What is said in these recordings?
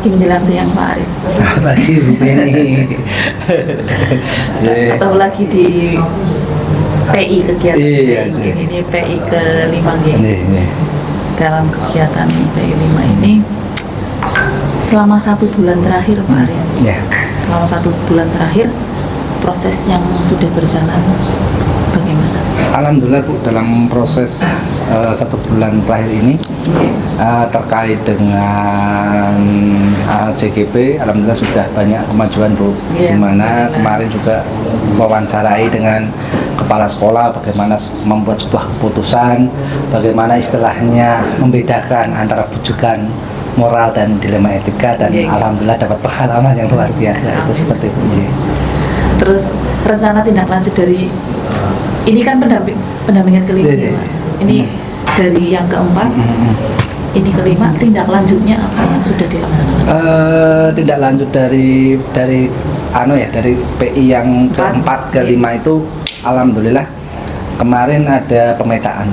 pagi menjelang siang Pak Arif. Selamat pagi Bu Penny. Ketemu lagi di PI kegiatan Iya, ini PI ke-5 Iya. Dalam kegiatan PI 5 ini selama 1 bulan terakhir Pak Arif. Ya. Selama 1 bulan terakhir proses yang sudah berjalan bagaimana? Alhamdulillah Bu, dalam proses 1 bulan terakhir ini terkait dengan JGP, alhamdulillah sudah banyak kemajuan Bu. Ya, Di mana kemarin juga wawancarai dengan kepala sekolah bagaimana membuat sebuah keputusan, bagaimana istilahnya membedakan antara bujukan moral dan dilema etika, dan alhamdulillah dapat pengalaman yang luar biasa. Itu seperti itu. Terus rencana tindak lanjut dari ini kan pendampingan kelima, ini dari yang keempat, ini kelima, tindak lanjutnya apa yang sudah dilaksanakan? Tindak lanjut dari PI yang keempat kelima itu, alhamdulillah kemarin ada pemetaan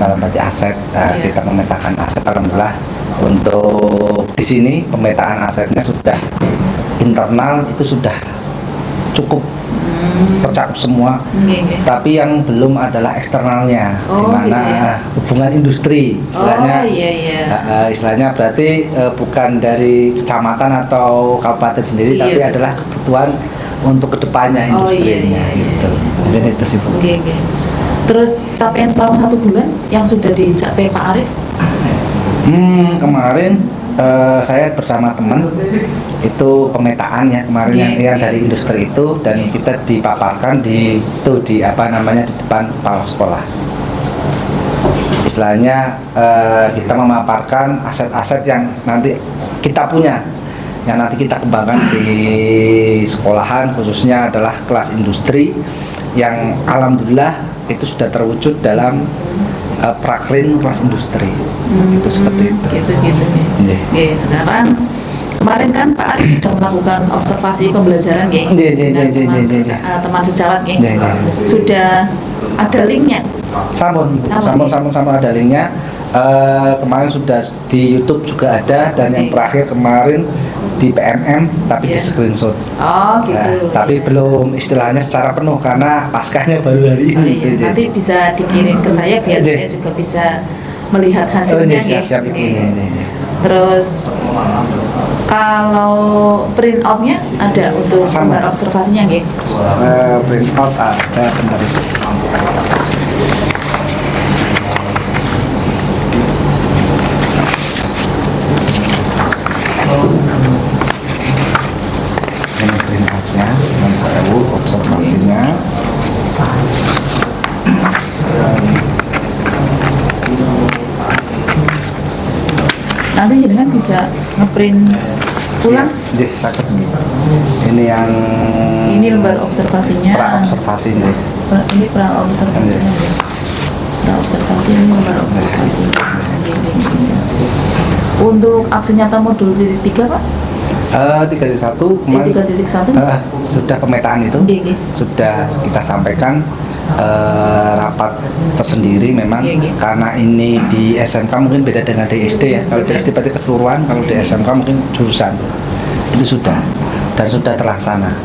dalam arti aset. Kita memetakan aset, alhamdulillah. Untuk di sini pemetaan asetnya sudah internal, itu sudah cukup tercakup semua. Tapi yang belum adalah eksternalnya, di mana hubungan industri istilahnya. Istilahnya berarti bukan dari kecamatan atau kabupaten sendiri, tapi adalah kebutuhan untuk kedepannya industrinya. Gitu. Jadi itu sih Bu. Terus capaian selama 1 bulan yang sudah dicapai Pak Arif? Kemarin saya bersama teman itu pemetaan ya kemarin yang dari industri itu, dan kita dipaparkan di depan kepala sekolah. Istilahnya kita memaparkan aset-aset yang nanti kita punya, yang nanti kita kembangkan di sekolahan, khususnya adalah kelas industri yang alhamdulillah itu sudah terwujud dalam prakrin kelas industri. Itu seperti itu. Sekarang kemarin kan Pak Arif sudah melakukan observasi pembelajaran teman sejawat sudah ada linknya. Sama ada linknya. Kemarin sudah di YouTube juga ada, dan yang terakhir kemarin di PMM tapi di screenshot. Tapi belum istilahnya secara penuh karena paskahnya baru hari ini. Nanti bisa dikirim ke saya biar saya juga bisa melihat hasilnya. Siap. Terus kalau print outnya ada untuk gambar observasinya print out ada, bentar. Ini print outnya, yang saya observasinya. Nanti jenengan bisa ngeprint ulang. Ini yang lembar observasinya. Pra-observasi ini. Ini pra-observasinya. Pra-observasi ini lembar observasi. Untuk aksi nyata modul 3 Pak? 3.1 kemarin 3.1 sudah pemetaan itu sudah kita sampaikan rapat tersendiri memang karena ini di SMK mungkin beda dengan di SD ya. Kalau di SD berarti keseluruhan, kalau di SMK mungkin jurusan. Itu sudah dan sudah terlaksana.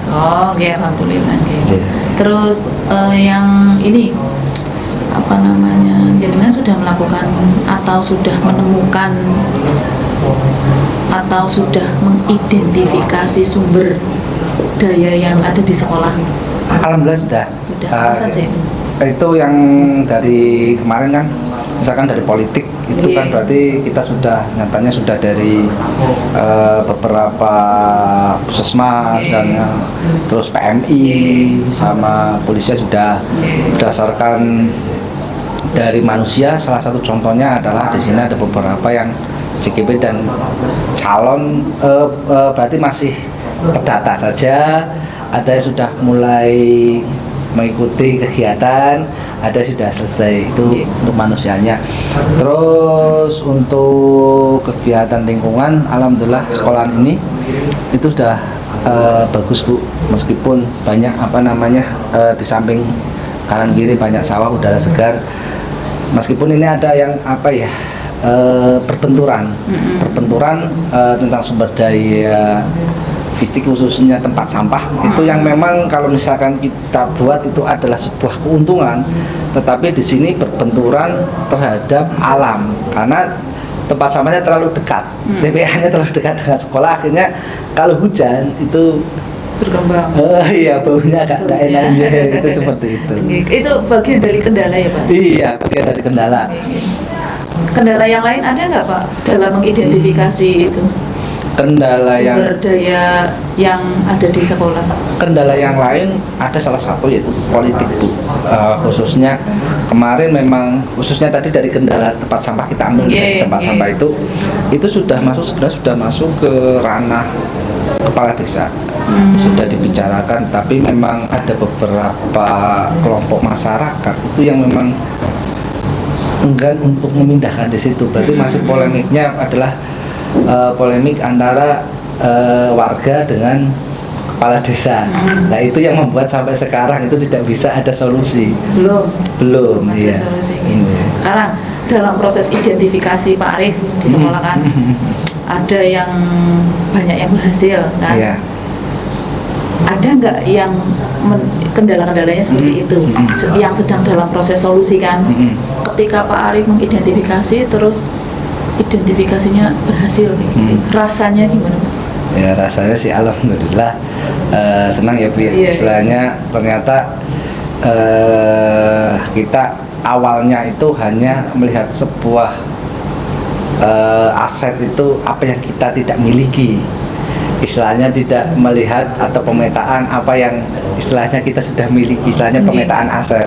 Alhamdulillah. Terus yang ini apa namanya, jenengan sudah melakukan atau sudah menemukan atau sudah mengidentifikasi sumber daya yang ada di sekolah? Alhamdulillah sudah. Apa saja itu? Itu yang dari kemarin kan, misalkan dari politik itu kan berarti kita sudah nyatanya sudah dari beberapa puskesmas dan terus PMI sama polisi sudah berdasarkan dari manusia. Salah satu contohnya adalah di sini ada beberapa yang JGP dan calon berarti masih terdata saja, ada yang sudah mulai mengikuti kegiatan, ada sudah selesai. Itu untuk manusianya. Terus untuk kegiatan lingkungan, alhamdulillah sekolah ini itu sudah bagus Bu, meskipun banyak di samping kanan kiri banyak sawah, udara segar. Meskipun ini ada yang berbenturan tentang sumber daya fisik khususnya tempat sampah itu yang memang kalau misalkan kita buat itu adalah sebuah keuntungan, tetapi di sini berbenturan terhadap alam karena tempat sampahnya terlalu dekat, TPA-nya terlalu dekat dengan sekolah, akhirnya kalau hujan itu berkembang. Iya, baunya agak nggak enak itu seperti itu. Itu bagian dari kendala ya Pak? Iya, bagian dari kendala. Kendala yang lain ada nggak Pak dalam mengidentifikasi itu? Kendala sumber daya yang ada di sekolah. Kendala yang lain ada salah satu yaitu politik Bu. Khususnya kemarin memang khususnya tadi dari kendala tempat sampah kita ambil dari tempat sampah itu sudah masuk ke ranah kepala desa. Sudah dibicarakan, tapi memang ada beberapa kelompok masyarakat itu yang memang enggan untuk memindahkan di situ. Berarti masih polemiknya adalah polemik antara warga dengan kepala desa. Nah itu yang membuat sampai sekarang itu tidak bisa ada solusi. Belum ada iya. Solusi. Sekarang dalam proses identifikasi Pak Arif di sekolah kan ada yang banyak yang berhasil kan. Iya. Ada nggak yang kendala-kendalanya seperti itu yang sedang dalam proses solusi kan? Ketika Pak Arif mengidentifikasi terus identifikasinya berhasil nih, rasanya gimana Pak? Ya rasanya sih alhamdulillah senang ya Bu. Istilahnya ternyata kita awalnya itu hanya melihat sebuah aset itu apa yang kita tidak miliki. Istilahnya tidak melihat atau pemetaan apa yang istilahnya kita sudah miliki, istilahnya pemetaan aset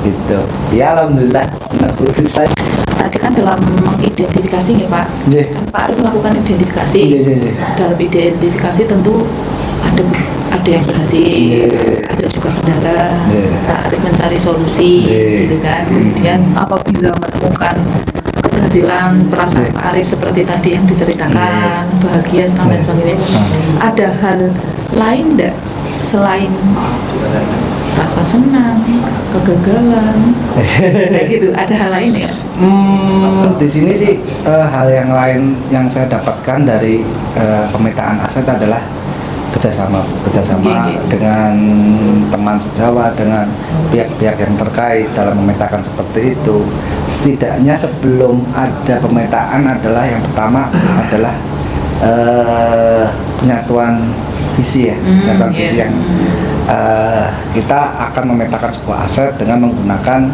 gitu. Ya alhamdulillah senang Bu. Tadi kan dalam mengidentifikasi ya Pak, kan Pak Arif melakukan identifikasi. Dalam identifikasi tentu ada yang berhasil, ada juga kendala. Pak Arif mencari solusi, gitu kan. Kemudian apabila menemukan keberhasilan, perasaan Pak Arif seperti tadi yang diceritakan, bahagia dan sebagainya. Ada hal lain enggak selain rasa senang, kegagalan, kayak gitu? Ada hal lain ya? Di sini sih hal yang lain yang saya dapatkan dari pemetaan aset adalah kerjasama dengan teman sejawat, dengan pihak-pihak yang terkait dalam memetakan seperti itu. Setidaknya sebelum ada pemetaan adalah yang pertama adalah penyatuan visi ya, visi yang kita akan memetakan sebuah aset dengan menggunakan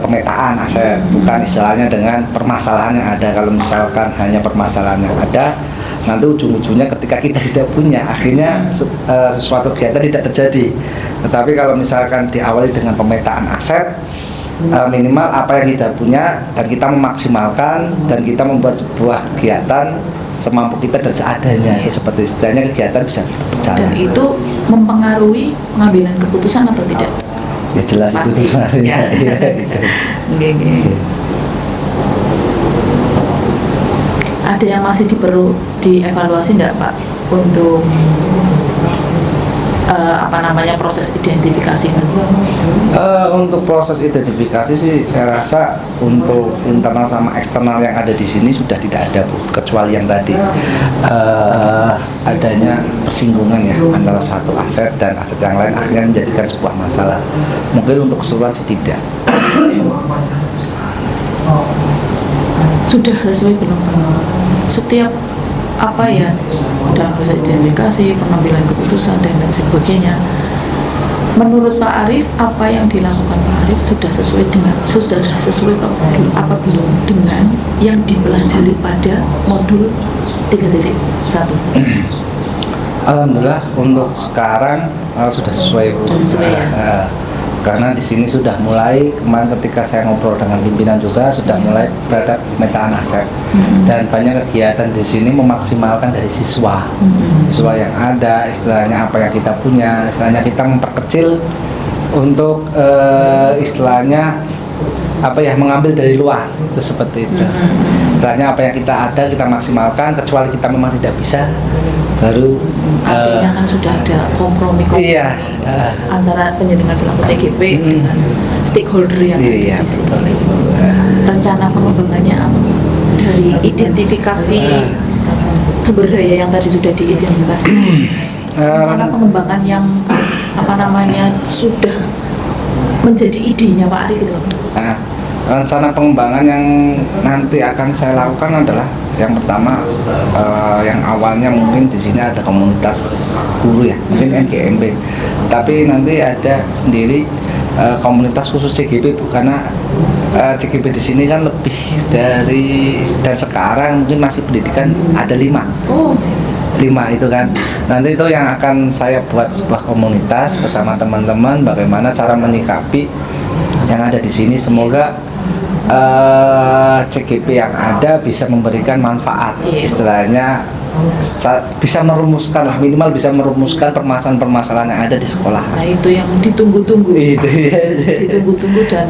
pemetaan aset, bukan istilahnya dengan permasalahan yang ada. Kalau misalkan hanya permasalahan yang ada, nanti ujung-ujungnya ketika kita tidak punya, akhirnya sesuatu kegiatan tidak terjadi. Tetapi kalau misalkan diawali dengan pemetaan aset, minimal apa yang kita punya dan kita memaksimalkan dan kita membuat sebuah kegiatan semampu kita dan seadanya, itu seperti istilahnya kegiatan bisa berjalan. Dan itu mempengaruhi pengambilan keputusan atau tidak? Ya jelas pasti, itu ya. gitu. Ada yang masih perlu dievaluasi nggak Pak untuk proses identifikasi? Untuk proses identifikasi sih saya rasa untuk internal sama eksternal yang ada di sini sudah tidak ada Bu, kecuali yang tadi adanya persinggungan ya antara satu aset dan aset yang lain akhirnya menjadikan sebuah masalah. Mungkin untuk keseluruhan sih tidak. Sudah sesuai belum Pak? Setiap dalam proses identifikasi, pengambilan keputusan dan lain sebagainya, menurut Pak Arif apa yang dilakukan Pak Arif sudah sesuai apa belum dengan yang dipelajari pada modul 3.1? Alhamdulillah untuk sekarang sudah sesuai Bu. Ya? Karena di sini sudah mulai, kemarin ketika saya ngobrol dengan pimpinan juga sudah mulai berada pemetaan aset dan banyak kegiatan di sini memaksimalkan dari siswa yang ada, istilahnya apa yang kita punya, istilahnya kita memperkecil untuk istilahnya mengambil dari luar, itu seperti itu. Istilahnya apa yang kita ada kita maksimalkan, kecuali kita memang tidak bisa, baru artinya kan sudah ada kompromi antara penyelenggara selaku CGP dengan stakeholder yang ada di sini. rencana pengembangannya apa? Dari identifikasi sumber daya yang tadi sudah diidentifikasi, rencana pengembangan yang sudah menjadi idenya Pak Ari gitu. Rencana pengembangan yang nanti akan saya lakukan adalah yang pertama, yang awalnya mungkin di sini ada komunitas guru ya, mungkin NGMB, tapi nanti ada sendiri komunitas khusus CGP, karena CGP di sini kan lebih dari, dan sekarang mungkin masih pendidikan ada 5 itu kan. Nanti itu yang akan saya buat sebuah komunitas bersama teman-teman, bagaimana cara menyikapi yang ada di sini. Semoga CGP yang ada bisa memberikan manfaat, istilahnya bisa merumuskan lah, minimal bisa merumuskan permasalahan-permasalahan yang ada di sekolah. Nah itu yang ditunggu-tunggu, ditunggu-tunggu dan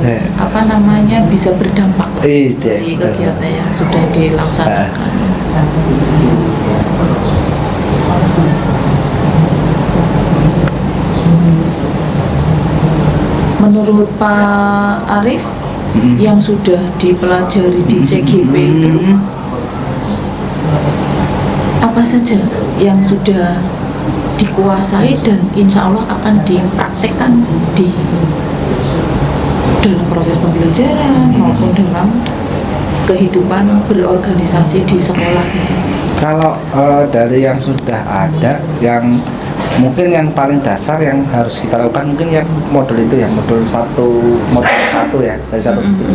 bisa berdampak dari kegiatan yang sudah dilaksanakan. Menurut Pak Arief, yang sudah dipelajari di CGP itu apa saja yang sudah dikuasai dan insya Allah akan dipraktekkan di dalam proses pembelajaran maupun dalam kehidupan berorganisasi di sekolah? Kalau dari yang sudah ada, yang mungkin yang paling dasar yang harus kita lakukan mungkin yang modul itu ya, modul 1 ya, dari 1.1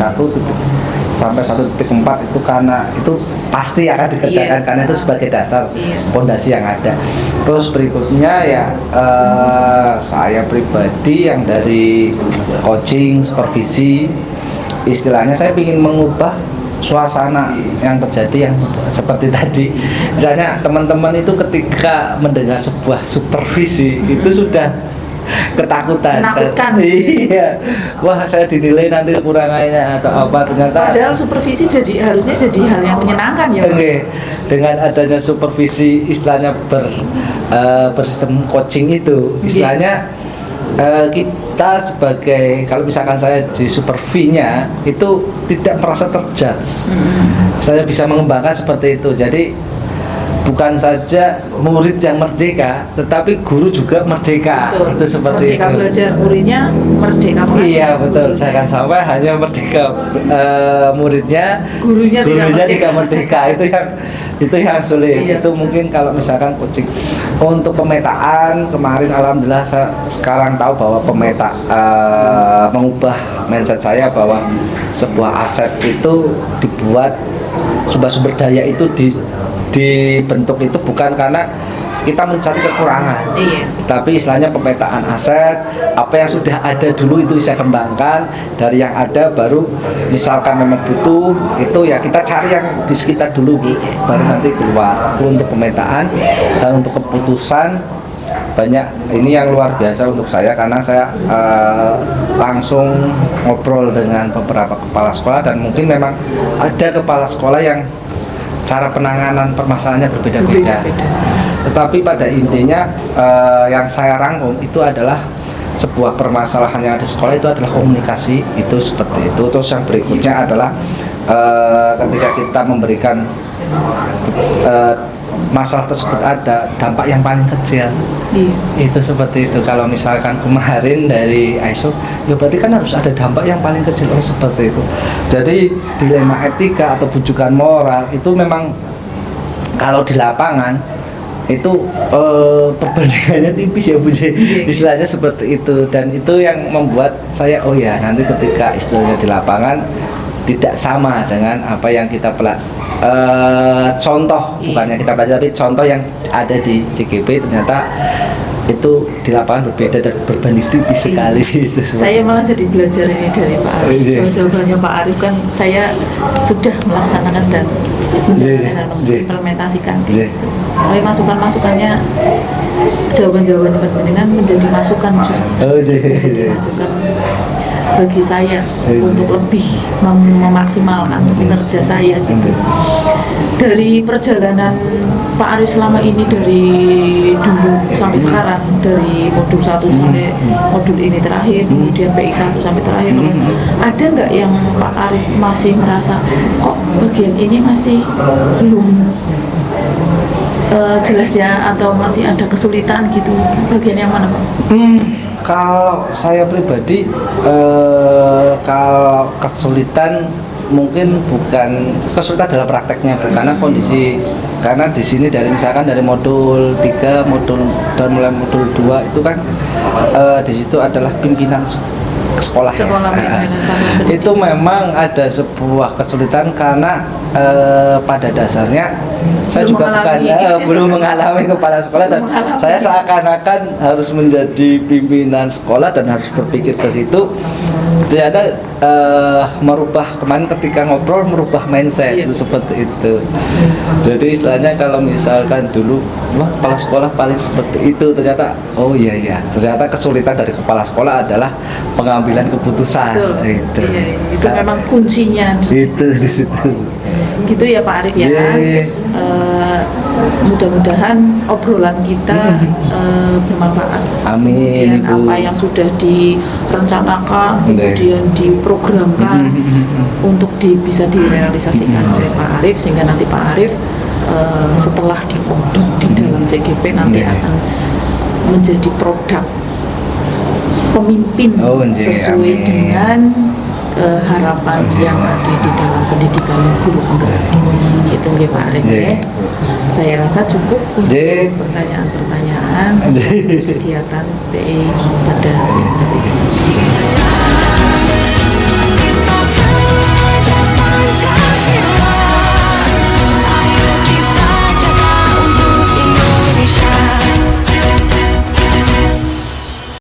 sampai 1.4 itu, karena itu pasti akan dikerjakan, karena itu sebagai dasar fondasi yang ada. Terus berikutnya ya saya pribadi yang dari coaching, supervisi, istilahnya saya ingin mengubah suasana yang terjadi yang seperti tadi. Misalnya teman-teman itu ketika mendengar sebuah supervisi itu sudah ketakutan. Menakutkan. Iya. Wah, saya dinilai nanti kekurangannya atau apa, ternyata. Padahal supervisi harusnya jadi hal yang menyenangkan ya. Oke. Dengan adanya supervisi, istilahnya bersistem coaching itu, istilahnya kita sebagai, kalau misalkan saya di supervinya itu tidak merasa terjudge, saya bisa mengembangkan seperti itu. Jadi bukan saja murid yang merdeka, tetapi guru juga merdeka. Betul. Itu seperti merdeka itu. Belajar, muridnya merdeka belajar. Iya betul. Jangan sampai hanya merdeka muridnya, gurunya tidak merdeka. Itu yang sulit. Iya. Itu mungkin kalau misalkan coaching. Untuk pemetaan kemarin, alhamdulillah saya sekarang tahu bahwa mengubah mindset saya bahwa sebuah aset itu dibuat, sumber daya itu dibentuk itu bukan karena kita mencari kekurangan, tapi istilahnya pemetaan aset, apa yang sudah ada dulu itu bisa kembangkan, dari yang ada baru misalkan memang butuh itu ya kita cari yang di sekitar dulu, baru nanti keluar. Itu untuk pemetaan. Dan untuk keputusan banyak, ini yang luar biasa untuk saya karena saya langsung ngobrol dengan beberapa kepala sekolah, dan mungkin memang ada kepala sekolah yang cara penanganan permasalahannya berbeda-beda. Tetapi pada intinya yang saya rangkum itu adalah sebuah permasalahan yang ada di sekolah itu adalah komunikasi, itu seperti itu. Terus yang berikutnya adalah ketika kita memberikan masalah tersebut ada dampak yang paling kecil. Itu seperti itu. Kalau misalkan kemarin dari ISO, ya berarti kan harus ada dampak yang paling kecil. Seperti itu. Jadi dilema etika atau bujukan moral itu memang kalau di lapangan itu perbandingannya tipis ya Bu. Istilahnya seperti itu, dan itu yang membuat saya nanti ketika istilahnya di lapangan tidak sama dengan apa yang kita contoh, bukannya kita pelajari, contoh yang ada di CGP ternyata itu di lapangan berbeda dan berbanding tipis sekali. Saya malah jadi belajar ini dari Pak Arief. Jawabannya Pak Arief kan saya sudah melaksanakan dan mengimplementasikan. Tapi masukan-masukannya, jawaban-jawabannya penjenengan menjadi masukan, menjadi masukan bagi saya untuk lebih memaksimalkan kinerja saya gitu. Dari perjalanan Pak Arif selama ini dari dulu sampai sekarang, dari modul 1 sampai modul ini terakhir, kemudian PI 1 sampai terakhir, ada nggak yang Pak Arif masih merasa kok bagian ini masih belum jelas ya, atau masih ada kesulitan gitu, bagian yang mana Pak? Kalau saya pribadi, kalau kesulitan mungkin bukan kesulitan dalam prakteknya, karena kondisi, karena di sini dari misalkan dari modul 3, modul dan mulai modul 2 itu kan di situ adalah pimpinan sekolah. Itu memang ada sebuah kesulitan karena pada dasarnya saya Belum juga belum mengalami kepala sekolah, dan saya seakan-akan harus menjadi pimpinan sekolah dan harus berpikir ke situ. Ternyata merubah, kemarin ketika ngobrol merubah mindset itu seperti itu. Jadi istilahnya kalau misalkan dulu wah kepala sekolah paling seperti itu, ternyata oh iya ternyata kesulitan dari kepala sekolah adalah pengambilan keputusan. Betul. Itu Itu memang kuncinya itu di situ. Gitu ya Pak Arif ya. Mudah-mudahan obrolan kita bermanfaat. Amin, Kemudian Ibu. apa yang sudah direncanakan, kemudian diprogramkan untuk bisa direalisasikan oleh Pak Arif, sehingga nanti Pak Arif setelah digodok di dalam CGP nanti akan menjadi produk pemimpin sesuai dengan harapan yang ada di dalam pendidikan guru penggerak. Gitu ya Pak Arif ya. Saya rasa cukup untuk pertanyaan-pertanyaan kegiatan PI pada